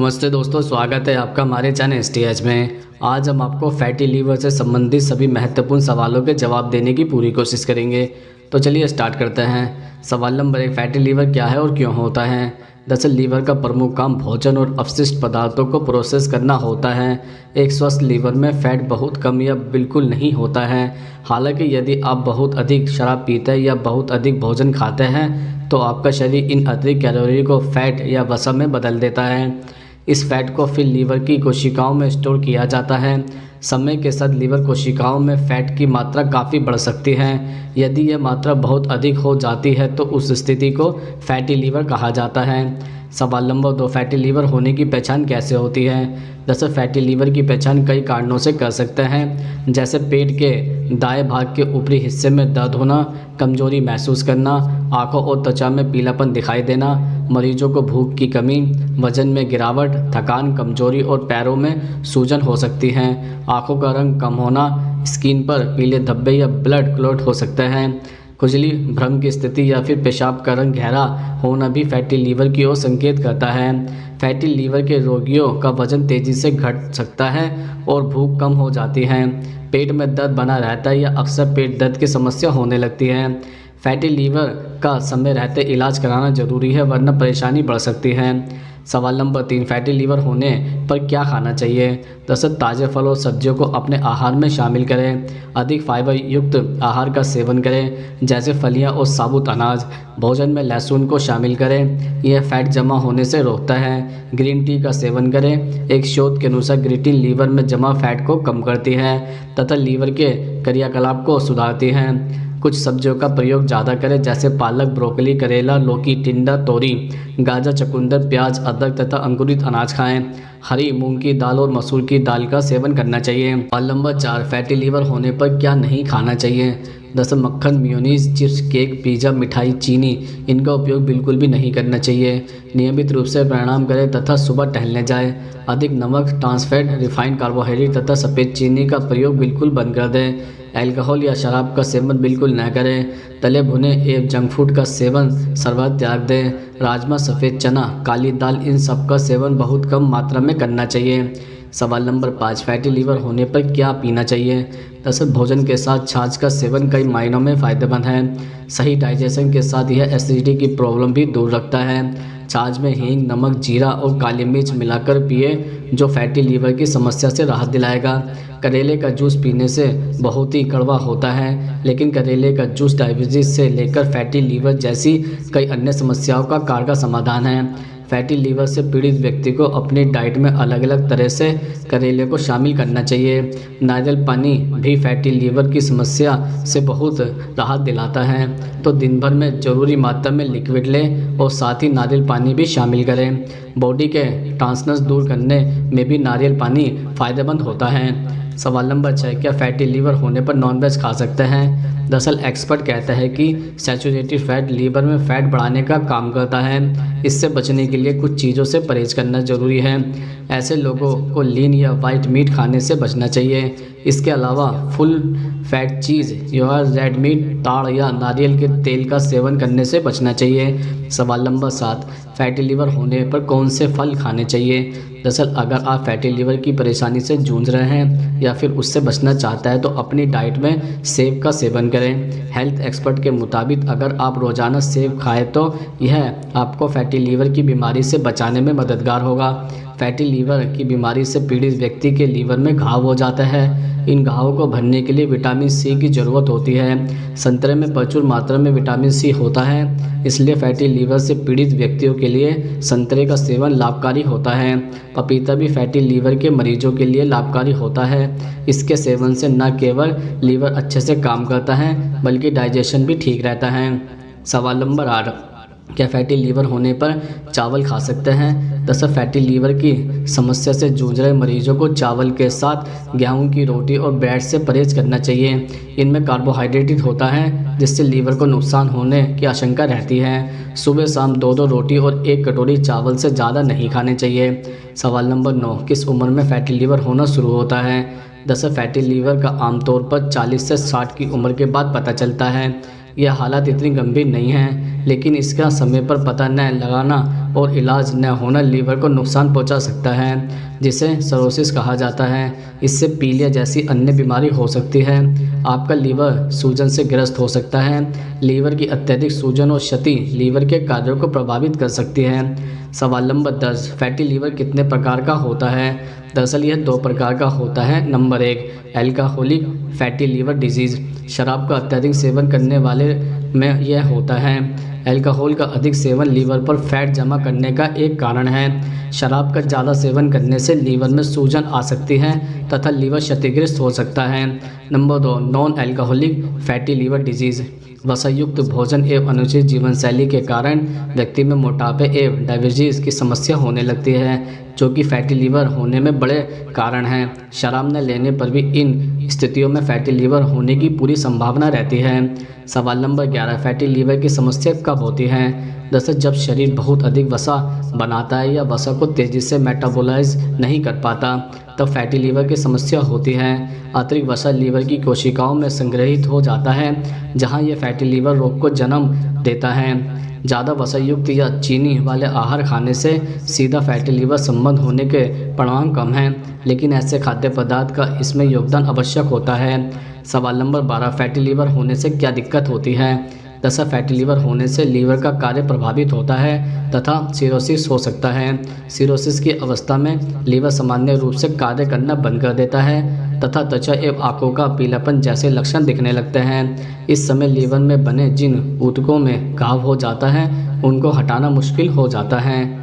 नमस्ते दोस्तों, स्वागत है आपका हमारे चैनल एसटीएच में। आज हम आपको फैटी लीवर से संबंधित सभी महत्वपूर्ण सवालों के जवाब देने की पूरी कोशिश करेंगे। तो चलिए स्टार्ट करते हैं। सवाल नंबर 1, फैटी लीवर क्या है और क्यों होता है। दरअसल लीवर का प्रमुख काम भोजन और अपशिष्ट पदार्थों को प्रोसेस करना होता है। एक स्वस्थ लीवर में फैट बहुत कम या बिल्कुल नहीं होता है। हालांकि यदि आप बहुत अधिक शराब पीते हैं या बहुत अधिक भोजन खाते हैं तो आपका शरीर इन अतिरिक्त कैलोरी को फैट या वसा में बदल देता है। इस फैट को फिर लीवर की कोशिकाओं में स्टोर किया जाता है। समय के साथ लीवर कोशिकाओं में फैट की मात्रा काफ़ी बढ़ सकती है। यदि यह मात्रा बहुत अधिक हो जाती है तो उस स्थिति को फैटी लीवर कहा जाता है। सवाल नंबर 2, फैटी लीवर होने की पहचान कैसे होती है। दरअसल फैटी लीवर की पहचान कई कारणों से कर सकते हैं, जैसे पेट के दाएं भाग के ऊपरी हिस्से में दर्द होना, कमजोरी महसूस करना, आंखों और त्वचा में पीलापन दिखाई देना, मरीजों को भूख की कमी, वजन में गिरावट, थकान, कमजोरी और पैरों में सूजन हो सकती है। आंखों का रंग कम होना, स्किन पर पीले धब्बे या ब्लड क्लॉट हो सकते हैं। खुजली, भ्रम की स्थिति या फिर पेशाब का रंग गहरा होना भी फैटी लीवर की ओर संकेत करता है। फैटी लीवर के रोगियों का वजन तेज़ी से घट सकता है और भूख कम हो जाती है। पेट में दर्द बना रहता है या अक्सर पेट दर्द की समस्या होने लगती है। फैटी लीवर का समय रहते इलाज कराना जरूरी है, वरना परेशानी बढ़ सकती है। सवाल नंबर 3, फैटी लीवर होने पर क्या खाना चाहिए। दरअसल ताज़े फल और सब्जियों को अपने आहार में शामिल करें। अधिक फाइबर युक्त आहार का सेवन करें, जैसे फलियां और साबुत अनाज। भोजन में लहसुन को शामिल करें, यह फैट जमा होने से रोकता है। ग्रीन टी का सेवन करें। एक शोध के अनुसार ग्रीन टी लीवर में जमा फैट को कम करती है तथा लीवर के क्रियाकलाप को सुधारती है। कुछ सब्जियों का प्रयोग ज़्यादा करें, जैसे पालक, ब्रोकली, करेला, लौकी, टिंडा, तोरी, गाजर, चुकंदर, प्याज, अदरक तथा अंकुरित अनाज खाएं। हरी मूंग की दाल और मसूर की दाल का सेवन करना चाहिए। सवाल नंबर 4, फैटी लीवर होने पर क्या नहीं खाना चाहिए। दरअसल मक्खन, मेयोनीज, चिप्स, केक, पिज़्ज़ा, मिठाई, चीनी, इनका उपयोग बिल्कुल भी नहीं करना चाहिए। नियमित रूप से व्यायाम करें तथा सुबह टहलने जाएं। अधिक नमक, ट्रांसफैट, रिफाइंड कार्बोहाइड्रेट तथा सफ़ेद चीनी का प्रयोग बिल्कुल बंद कर दें। अल्कोहल या शराब का सेवन बिल्कुल न करें। तले भुने एवं जंक फूड का सेवन सर्वथा त्याग दें। राजमा, सफ़ेद चना, काली दाल, इन सब का सेवन बहुत कम मात्रा में करना चाहिए। सवाल नंबर 5, फैटी लीवर होने पर क्या पीना चाहिए। दरअसल भोजन के साथ छाछ का सेवन कई मायनों में फ़ायदेमंद है। सही डाइजेशन के साथ यह एसिडिटी की प्रॉब्लम भी दूर रखता है। छाछ में हींग, नमक, जीरा और काली मिर्च मिलाकर पिए, जो फैटी लीवर की समस्या से राहत दिलाएगा। करेले का जूस पीने से बहुत ही कड़वा होता है, लेकिन करेले का जूस डायबिटीज से लेकर फैटी लीवर जैसी कई अन्य समस्याओं का कारगर समाधान है। फैटी लीवर से पीड़ित व्यक्ति को अपनी डाइट में अलग अलग तरह से करेले को शामिल करना चाहिए। नारियल पानी भी फैटी लीवर की समस्या से बहुत राहत दिलाता है, तो दिन भर में ज़रूरी मात्रा में लिक्विड लें और साथ ही नारियल पानी भी शामिल करें। बॉडी के टॉक्सिन्स दूर करने में भी नारियल पानी फ़ायदेमंद होता है। सवाल नंबर 6, क्या फैटी लीवर होने पर नॉनवेज खा सकते हैं। दरअसल एक्सपर्ट कहता है कि सैचुरेटेड फैट लीवर में फैट बढ़ाने का काम करता है। इससे बचने के लिए कुछ चीज़ों से परहेज करना जरूरी है। ऐसे लोगों को लीन या वाइट मीट खाने से बचना चाहिए। इसके अलावा फुल फैट चीज़ या रेड मीट, ताड़ या नारियल के तेल का सेवन करने से बचना चाहिए। सवाल नंबर 7, फैटी लीवर होने पर कौन से फल खाने चाहिए। दरअसल अगर आप फैटी लीवर की परेशानी से जूझ रहे हैं या फिर उससे बचना चाहता है तो अपनी डाइट में सेब का सेवन करें। हेल्थ एक्सपर्ट के मुताबिक अगर आप रोज़ाना सेब खाएं तो यह आपको फैटी लीवर की बीमारी से बचाने में मददगार होगा। फैटी लीवर की बीमारी से पीड़ित व्यक्ति के लीवर में घाव हो जाता है। इन घावों को भरने के लिए विटामिन सी की ज़रूरत होती है। संतरे में प्रचुर मात्रा में विटामिन सी होता है, इसलिए फैटी लीवर से पीड़ित व्यक्तियों के लिए संतरे का सेवन लाभकारी होता है। पपीता भी फैटी लीवर के मरीजों के लिए लाभकारी होता है। इसके सेवन से न केवल लीवर अच्छे से काम करता है बल्कि डाइजेशन भी ठीक रहता है। सवाल नंबर 8, क्या फैटी लीवर होने पर चावल खा सकते हैं। दरअसल फैटी लीवर की समस्या से जूझ रहे मरीजों को चावल के साथ गेहूं की रोटी और ब्रेड से परहेज करना चाहिए। इनमें कार्बोहाइड्रेट होता है, जिससे लीवर को नुकसान होने की आशंका रहती है। सुबह शाम 2-2 रोटी और 1 कटोरी चावल से ज़्यादा नहीं खाने चाहिए। सवाल नंबर 9, किस उम्र में फैटी लीवर होना शुरू होता है। दरअसल फैटी लीवर का आमतौर पर 40 से 60 की उम्र के बाद पता चलता है। यह हालत इतनी गंभीर नहीं है, लेकिन इसका समय पर पता न लगाना और इलाज न होना लीवर को नुकसान पहुंचा सकता है, जिसे सिरोसिस कहा जाता है। इससे पीलिया जैसी अन्य बीमारी हो सकती है। आपका लीवर सूजन से ग्रस्त हो सकता है। लीवर की अत्यधिक सूजन और क्षति लीवर के कार्यों को प्रभावित कर सकती है। सवाल नंबर 10, फैटी लीवर कितने प्रकार का होता है? दरअसल यह 2 प्रकार का होता है। Number 1, alcoholic fatty liver disease. शराब का अत्यधिक सेवन करने वाले में यह होता है। अल्कोहल का अधिक सेवन लीवर पर फैट जमा करने का एक कारण है। शराब का ज़्यादा सेवन करने से लीवर में सूजन आ सकती है तथा लीवर क्षतिग्रस्त हो सकता है। Number 2, non alcoholic fatty liver disease. वसायुक्त भोजन एवं अनुचित जीवन शैली के कारण व्यक्ति में मोटापे एवं डायबिटीज़ की समस्या होने लगती है, जो कि फैटी लीवर होने में बड़े कारण हैं। शराब न लेने पर भी इन स्थितियों में फैटी लीवर होने की पूरी संभावना रहती है। सवाल नंबर 11, फैटी लीवर की समस्या कब होती है? दरअसल जब शरीर बहुत अधिक वसा बनाता है या वसा को तेज़ी से मेटाबोलाइज नहीं कर पाता, तब फैटी लीवर की समस्या होती है। अतिरिक्त वसा लीवर की कोशिकाओं में संग्रहित हो जाता है, जहां यह फैटी लीवर रोग को जन्म देता है। ज़्यादा वसायुक्त या चीनी वाले आहार खाने से सीधा फैटी लीवर संबंध होने के परिणाम कम हैं, लेकिन ऐसे खाद्य पदार्थ का इसमें योगदान आवश्यक होता है। सवाल नंबर 12, फैटी लीवर होने से क्या दिक्कत होती है? दरअसल फैटी लीवर होने से लीवर का कार्य प्रभावित होता है तथा सिरोसिस हो सकता है। सिरोसिस की अवस्था में लीवर सामान्य रूप से कार्य करना बंद कर देता है तथा त्वचा एवं आंखों का पीलापन जैसे लक्षण दिखने लगते हैं। इस समय लीवर में बने जिन ऊतकों में घाव हो जाता है, उनको हटाना मुश्किल हो जाता है।